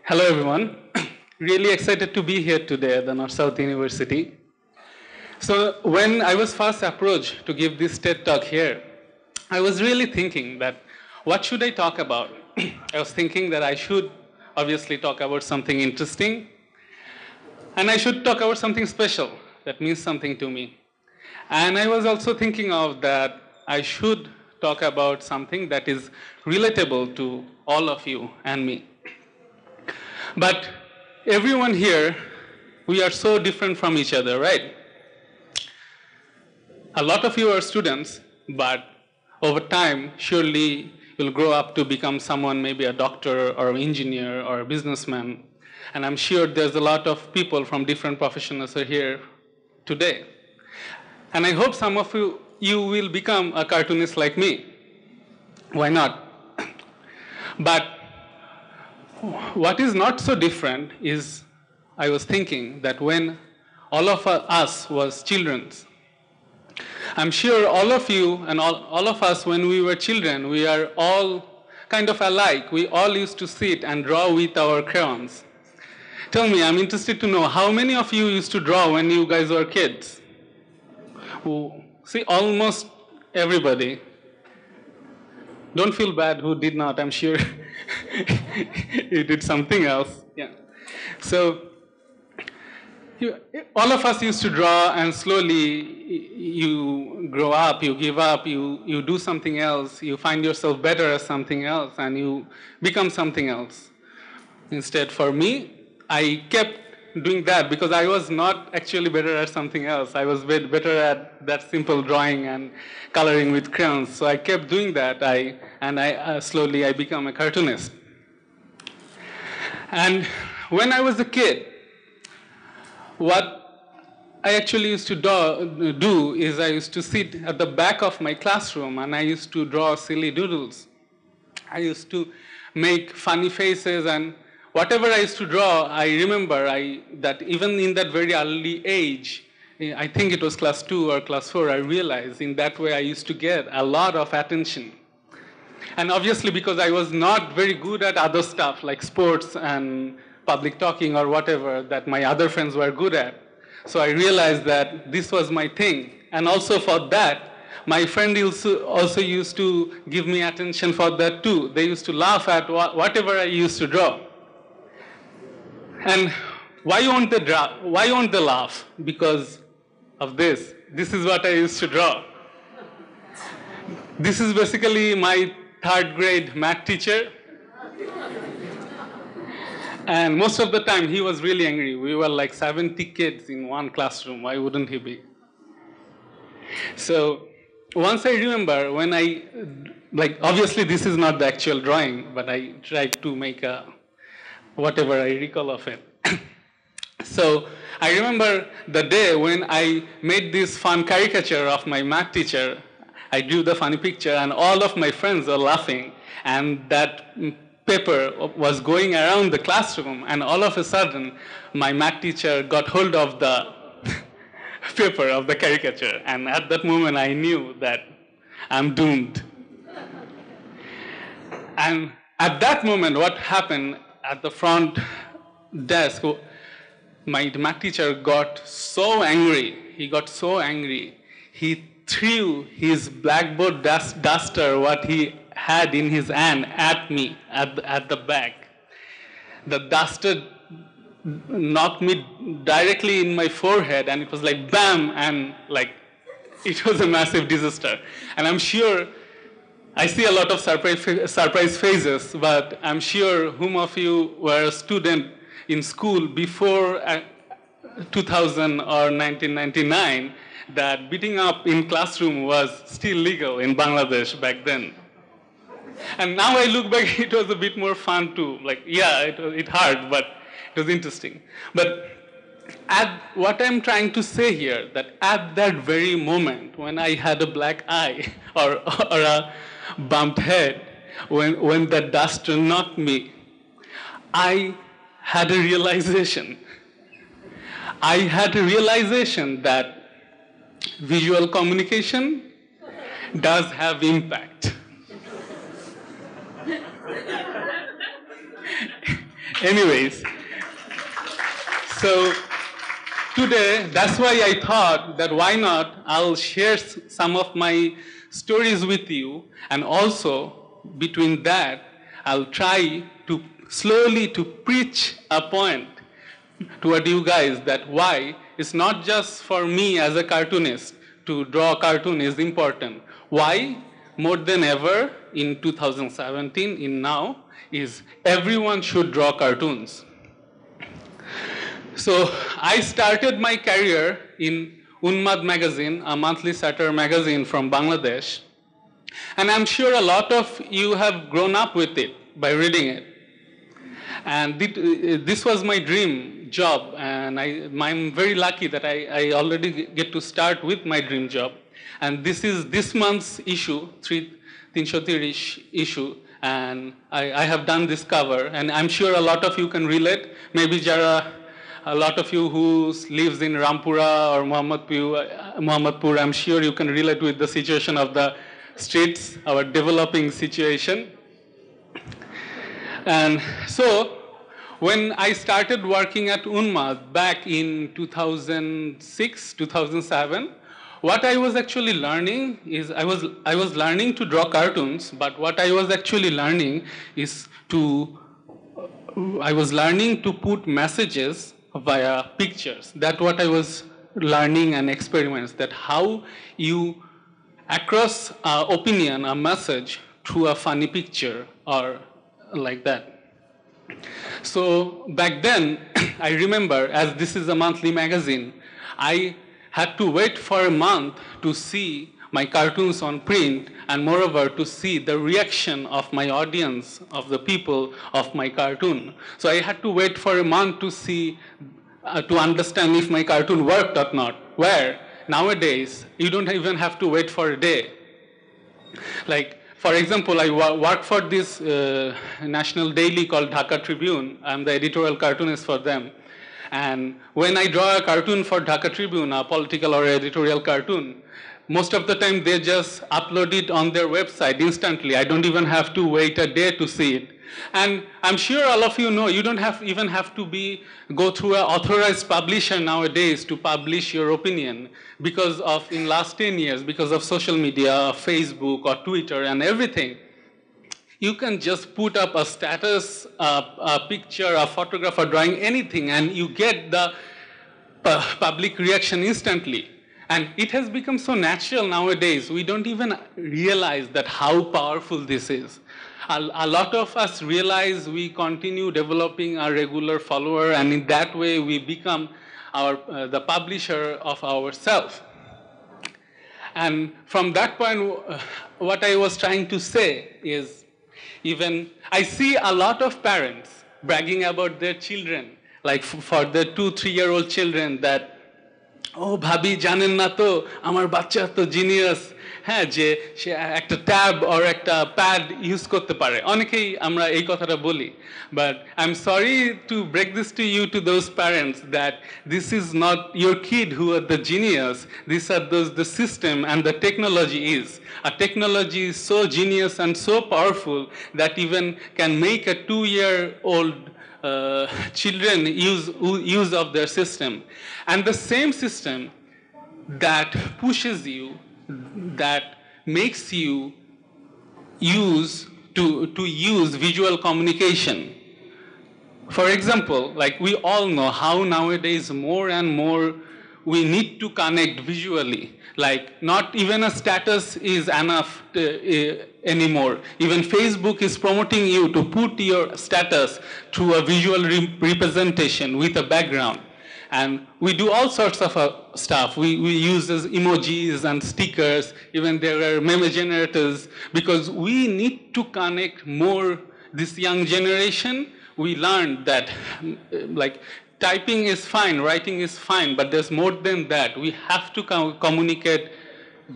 Hello everyone. Really excited to be here today at the North South University. So when I was first approached to give this TED talk here, I was really thinking that what should I talk about? I was thinking that I should obviously talk about something interesting, and I should talk about something special that means something to me. And I was also thinking of that I should talk about something that is relatable to all of you and me. But everyone here, we are so different from each other, right? A lot of you are students, but over time, surely you'll grow up to become someone, maybe a doctor or an engineer or a businessman. And I'm sure there's a lot of people from different professions are here today. And I hope some of you will become a cartoonist like me. Why not? But what is not so different is I was thinking that when all of us was children, I'm sure all of you and all of us when we were children, we are all kind of alike. We all used to sit and draw with our crayons. Tell me, I'm interested to know how many of you used to draw when you guys were kids? See, almost everybody. Don't feel bad who did not, I'm sure you did something else. Yeah. So all of us used to draw, and slowly you grow up, you give up, you do something else, you find yourself better at something else, and you become something else. Instead, for me, I kept doing that because I was not actually better at something else. I was better at that simple drawing and coloring with crayons. So I kept doing that, slowly I became a cartoonist. And when I was a kid, what I actually used to do is I used to sit at the back of my classroom and I used to draw silly doodles. I used to make funny faces, and whatever I used to draw, I remember that even in that very early age, I think it was class 2 or class 4, I realized in that way I used to get a lot of attention. And obviously because I was not very good at other stuff like sports and public talking or whatever that my other friends were good at. So I realized that this was my thing. And also for that, my friend also used to give me attention for that too. They used to laugh at whatever I used to draw. And why won't they laugh? Because of this. This is what I used to draw. This is basically my 3rd grade math teacher. And most of the time he was really angry. We were like 70 kids in one classroom. Why wouldn't he be? So once I remember when obviously this is not the actual drawing, but I tried to make whatever I recall of it. So I remember the day when I made this fun caricature of my math teacher. I drew the funny picture and all of my friends were laughing, and that paper was going around the classroom, and all of a sudden my math teacher got hold of the paper of the caricature, and at that moment I knew that I'm doomed. And at that moment what happened at the front desk, my math teacher got so angry. He got so angry. He threw his blackboard duster, what he had in his hand, at me at the back. The duster knocked me directly in my forehead, and it was like bam, and like it was a massive disaster. And I'm sure I see a lot of surprise faces, but I'm sure whom of you were a student in school before 2000 or 1999, that beating up in classroom was still legal in Bangladesh back then. And now I look back, it was a bit more fun too. Like, yeah, it hurt, but it was interesting. But what I'm trying to say here, that at that very moment when I had a black eye or a bumped head, when that duster knocked me, I had a realization. I had a realization that visual communication does have impact. Anyways, so today, that's why I thought that why not I'll share some of my stories with you, and also between that, I'll try to slowly to preach a point toward you guys that why it's not just for me as a cartoonist to draw a cartoon is important. Why more than ever in 2017, in now, is everyone should draw cartoons. So I started my career in Unmad magazine, a monthly satire magazine from Bangladesh. And I'm sure a lot of you have grown up with it by reading it. And this was my dream job, and I'm very lucky that I already get to start with my dream job. And this is this month's issue, 330 issue, and I have done this cover, and I'm sure a lot of you can relate. Maybe Jara, a lot of you who lives in Rampura or Mohammadpur, I'm sure you can relate with the situation of the streets, our developing situation. And so, when I started working at Unmad back in 2006, 2007, what I was actually learning is I was learning to draw cartoons, but what I was actually learning is I was learning to put messages via pictures. That's what I was learning and experiments, that how you across opinion, a message through a funny picture or like that. So back then, I remember, as this is a monthly magazine, I had to wait for a month to see my cartoons on print, and moreover to see the reaction of my audience, of the people of my cartoon. So I had to wait for a month to see, to understand if my cartoon worked or not. Where nowadays, you don't even have to wait for a day. Like, for example, I work for this national daily called Dhaka Tribune. I'm the editorial cartoonist for them. And when I draw a cartoon for Dhaka Tribune, a political or editorial cartoon, most of the time they just upload it on their website instantly. I don't even have to wait a day to see it. And I'm sure all of you know, you don't even have to go through an authorized publisher nowadays to publish your opinion, because of, in last 10 years, because of social media, Facebook or Twitter and everything. You can just put up a status, a picture, a photograph, or drawing, anything, and you get the public reaction instantly. And it has become so natural nowadays, we don't even realize that how powerful this is. A lot of us realize we continue developing a regular follower, and in that way we become the publisher of ourselves. And from that point, what I was trying to say is, even I see a lot of parents bragging about their children, like for their 2-3-year-old children, that, oh, bhabi, janen na to, amar bachcha to genius. হ্যাঁ, যে সে একটা tab or একটা pad use করতে পারে, অনেকেই আমরা এই কথাটা বলি, but I'm sorry to break this to you, to those parents, that this is not your kid who are the genius. These are the system and the technology is. A technology is so genius and so powerful that even can make a 2-year-old children use of their system. And the same system that pushes you, that makes you use visual communication. For example, like we all know how nowadays more and more we need to connect visually. Like not even a status is enough anymore. Even Facebook is promoting you to put your status through a visual representation with a background. And we do all sorts of stuff. We use emojis and stickers, even there are meme generators, because we need to connect more this young generation. We learned that like typing is fine, writing is fine, but there's more than that. We have to communicate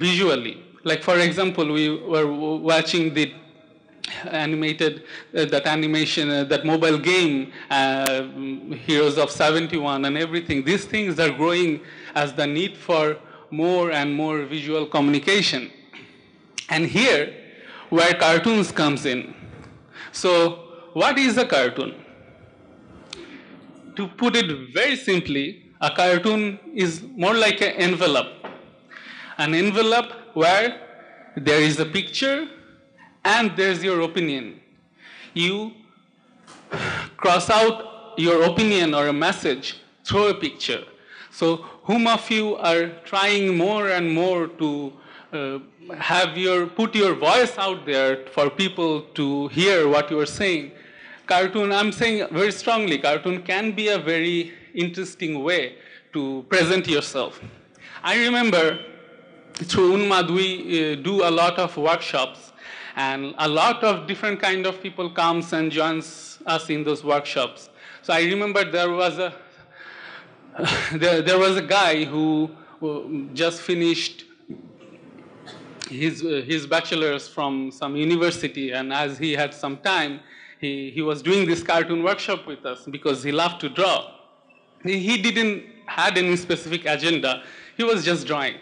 visually. Like for example, we were watching the that mobile game, Heroes of 71 and everything. These things are growing as the need for more and more visual communication. And here, where cartoons comes in. So, what is a cartoon? to put it very simply, a cartoon is more like an envelope. An envelope where there is a picture and there's your opinion. You cross out your opinion or a message through a picture. So whom of you are trying more and more to put your voice out there for people to hear what you are saying? Cartoon, I'm saying very strongly, cartoon can be a very interesting way to present yourself. I remember through Unmad we do a lot of workshops, and a lot of different kind of people comes and joins us in those workshops. So I remember there was a guy who just finished his bachelor's from some university, and as he had some time, he was doing this cartoon workshop with us because he loved to draw. He didn't had any specific agenda. He was just drawing.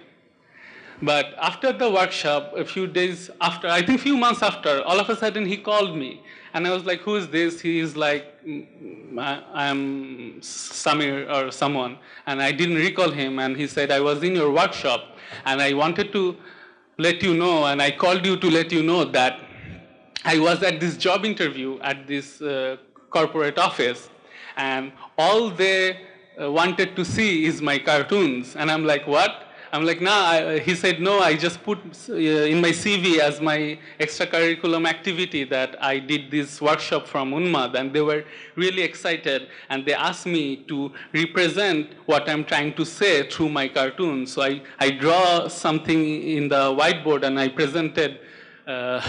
But after the workshop, a few days after, I think a few months after, all of a sudden he called me. And I was like, who is this? He is like, I'm Samir or someone. And I didn't recall him. And he said, I was in your workshop and I wanted to let you know, and I called you to let you know that I was at this job interview at this corporate office, and all they wanted to see is my cartoons. And I'm like, what? I'm like, nah. He said, no, I just put in my CV as my extracurriculum activity that I did this workshop from Unmad, and they were really excited, and they asked me to represent what I'm trying to say through my cartoons. So I draw something in the whiteboard, and I presented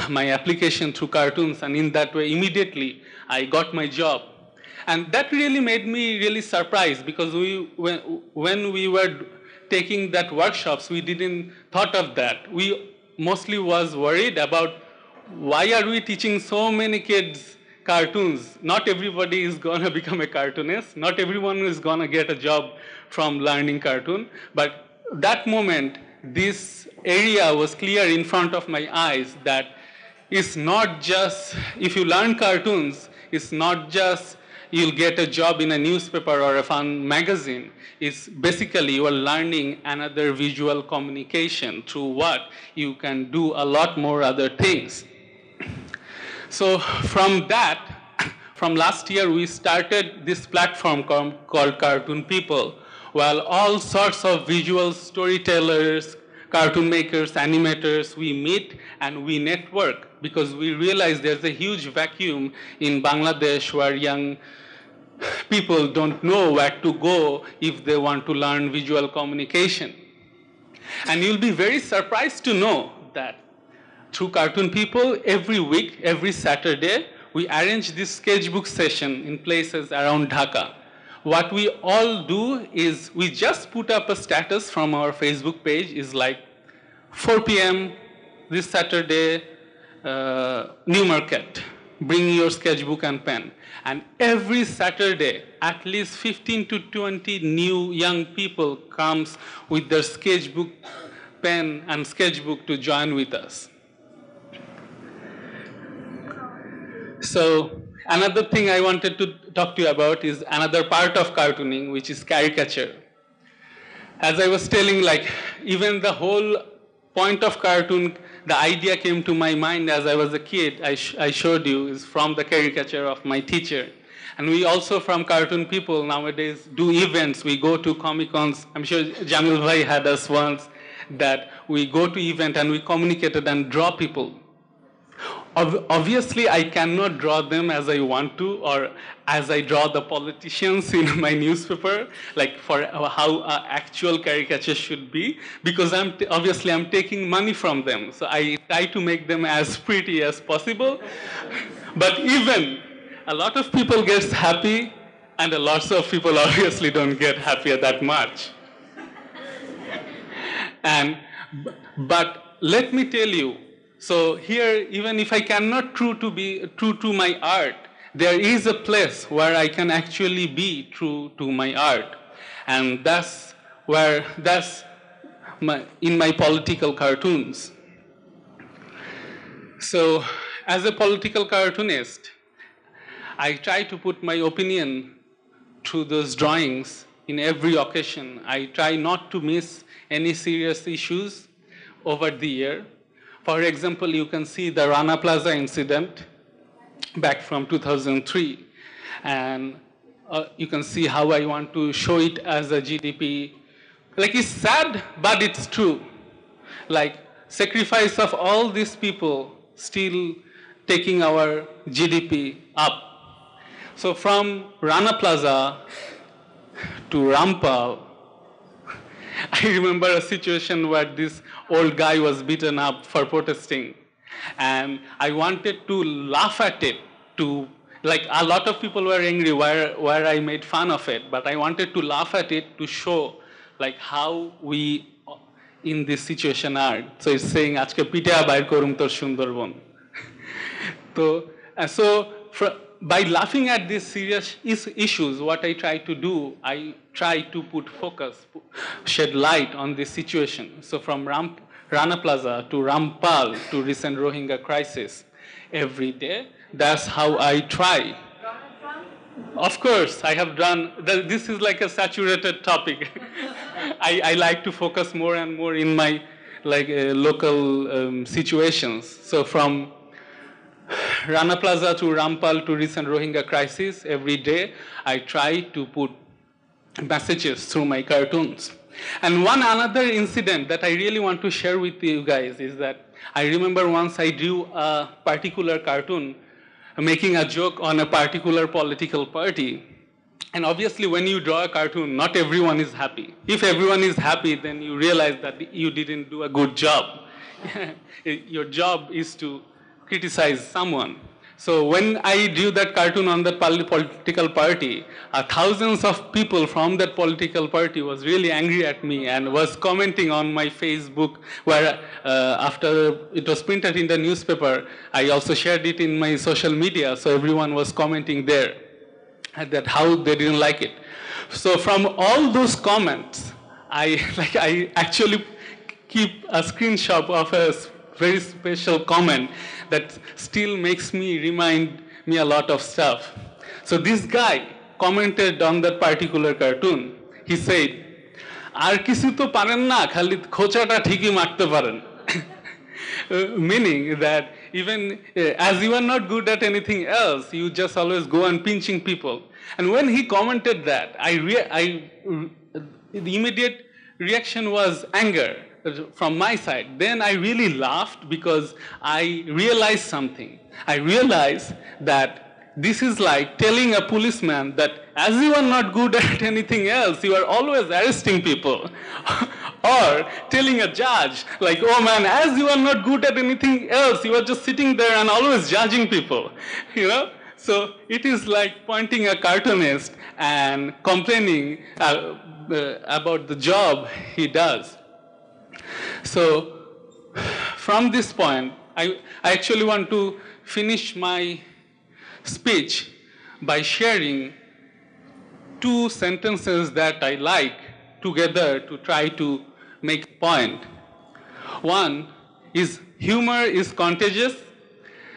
my application through cartoons, and in that way, immediately, I got my job. And that really made me really surprised, because when we were taking that workshops, we didn't thought of that. We mostly was worried about why are we teaching so many kids cartoons? Not everybody is gonna become a cartoonist. Not everyone is gonna get a job from learning cartoon. But that moment, this area was clear in front of my eyes that it's not just, if you learn cartoons, it's not just you'll get a job in a newspaper or a fun magazine. It's basically you are learning another visual communication through what you can do a lot more other things. So from last year, we started this platform called Cartoon People, while all sorts of visual storytellers, cartoon makers, animators, we meet and we network, because we realize there's a huge vacuum in Bangladesh where young people don't know where to go if they want to learn visual communication. And you'll be very surprised to know that through Cartoon People, every week, every Saturday, we arrange this sketchbook session in places around Dhaka. What we all do is we just put up a status from our Facebook page, is like 4 p.m. this Saturday, New Market. Bring your sketchbook and pen. And every Saturday, at least 15 to 20 new young people comes with their sketchbook, pen and sketchbook to join with us. So another thing I wanted to talk to you about is another part of cartooning, which is caricature. As I was telling, like, even the whole point of cartoon, the idea came to my mind as I was a kid, I showed you, is from the caricature of my teacher. And we also, from Cartoon People, nowadays do events. We go to Comic-Cons. I'm sure Jamil Bhai had us once, that we go to event and we communicated and draw people. Obviously, I cannot draw them as I want to, or as I draw the politicians in my newspaper, like for how actual caricature should be, because obviously I'm taking money from them. So I try to make them as pretty as possible. But even a lot of people get happy, and a lot of people obviously don't get happy that much. But let me tell you, so here, even if I cannot be true to my art, there is a place where I can actually be true to my art. And that's in my political cartoons. So as a political cartoonist, I try to put my opinion through those drawings in every occasion. I try not to miss any serious issues over the year. For example, you can see the Rana Plaza incident back from 2003. And you can see how I want to show it as a GDP. Like, it's sad, but it's true. Like, sacrifice of all these people still taking our GDP up. So from Rana Plaza to Rampal, I remember a situation where this old guy was beaten up for protesting. And I wanted to laugh at it, like a lot of people were angry where I made fun of it, but I wanted to laugh at it to show like how we in this situation are. So it's saying, "Ajke pitea bair korum tor Sundarban." So by laughing at these serious issues, what I try to do, I try to put focus, shed light on this situation. So from Rana Plaza to Rampal to recent Rohingya crisis, every day, that's how I try. Of course, I have done, this is like a saturated topic. I like to focus more and more in my local situations. So from Rana Plaza to Rampal to recent Rohingya crisis, every day I try to put messages through my cartoons. And one another incident that I really want to share with you guys is that I remember once I drew a particular cartoon making a joke on a particular political party. And obviously when you draw a cartoon, not everyone is happy. If everyone is happy, then you realize that you didn't do a good job. Your job is to criticize someone. So when I drew that cartoon on that political party, thousands of people from that political party was really angry at me and was commenting on my Facebook, where after it was printed in the newspaper, I also shared it in my social media, so everyone was commenting there that how they didn't like it. So from all those comments, I actually keep a screenshot of a very special comment that still makes me remind me a lot of stuff. So this guy commented on that particular cartoon. He said, "Ar kichu to paren na, khali khochata thiki marte paren." Meaning that even as you are not good at anything else, you just always go on pinching people. And when he commented that, the immediate reaction was anger from my side. Then I really laughed because I realized something. I realized that this is like telling a policeman that as you are not good at anything else, you are always arresting people. Or telling a judge, like, "Oh man, as you are not good at anything else, you are just sitting there and always judging people." You know? So it is like pointing a cartoonist and complaining about the job he does. So from this point, I actually want to finish my speech by sharing two sentences that I like together to try to make a point. One is, humor is contagious.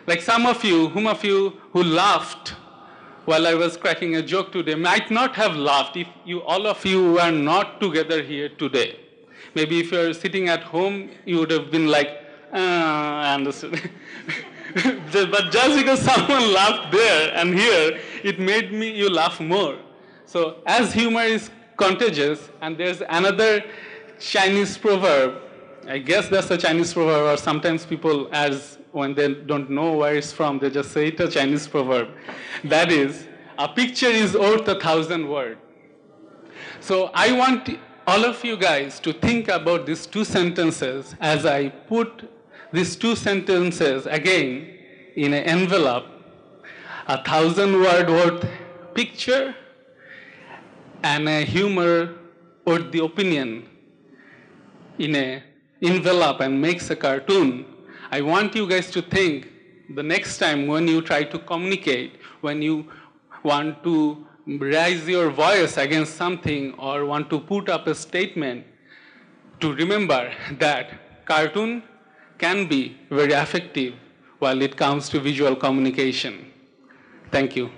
Like some of you who laughed while I was cracking a joke today might not have laughed if all of you were not together here today. Maybe if you're sitting at home, you would have been like, I understood. But just because someone laughed there and here, it made you laugh more. So as humor is contagious, and there's another Chinese proverb, I guess that's a Chinese proverb, or sometimes people, when they don't know where it's from, they just say it's a Chinese proverb. That is, a picture is worth 1,000 words. So I want all of you guys to think about these two sentences as I put these two sentences again in an envelope, 1,000-word worth picture and a humor or the opinion in an envelope and makes a cartoon. I want you guys to think the next time when you try to communicate, when you want to raise your voice against something or want to put up a statement, to remember that cartoon can be very effective while it comes to visual communication. Thank you.